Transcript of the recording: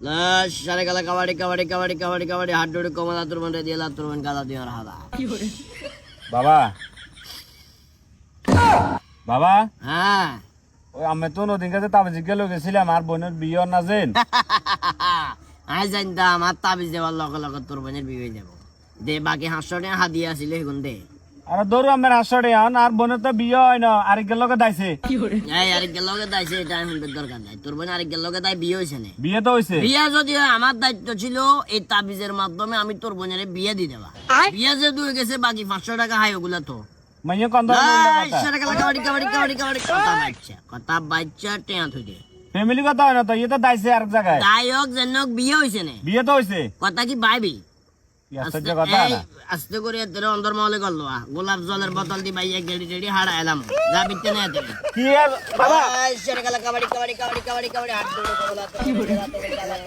সারে গালা কাবাডি কাবাডি কাবাডি কাবাডি কাবাডি হাত ডুডি কমলা তুরবন রে দিলা তুরবন গালা দিওর হাদা বাবা বাবা হ্যাঁ ওই আমি তো নদীর কাছে তাবিজ গেলে গেছিলাম আর বোনের বিয়ে না যেন আই জানতাম আর তাবিজ দেওয়ার লগে লগে তোর বোনের বিয়ে হয়ে যাবো দে বাকি 500 টাকা হাদিয়া আছিল সেগুন দে আরে দৌড় আমার আসরে এখন আর বোনের তো বিয়ে হয় না আরেকের লগে দাইছে এই আরেকগের লগে দাইছে এটা শুনবার দরকার নাই তোর বোন আরেকগের লগে দাই বিয়ে হয়েছে না বিয়ে তো হয়েছে বিয়ে যদি হয় আমার দায়িত্ব ছিল এই তাবিজের মাধ্যমে আমি তোর বোনের বিয়ে দিয়ে দেবা বিয়ে যে দুয়ে গেছে বাকি 500 টাকা হাই ওগুলা তো মাইয়া কন্দ কথা বাচ্চা টেয়া থইতে ফ্যামিলি কথা হয় না তো ইয়ে তো দাইছে আরেক জায়গায় দায়ক জনক বিয়ে হয়েছে না বিয়ে তো হয়েছে কথা কি ভাইবি কি আশ্চর্য কথা না আস্তে করে তোর অন্দর মহলে করলো গোলাপ জলের বোতল দি ভাইয়া গেড়ি টেড়ি হাড়া এলাম যা বিতে না কি আর বাবা কাবাডি কাবাডি কাবাডি কাবাডি কাবাডি কাবাডি হাত ধরে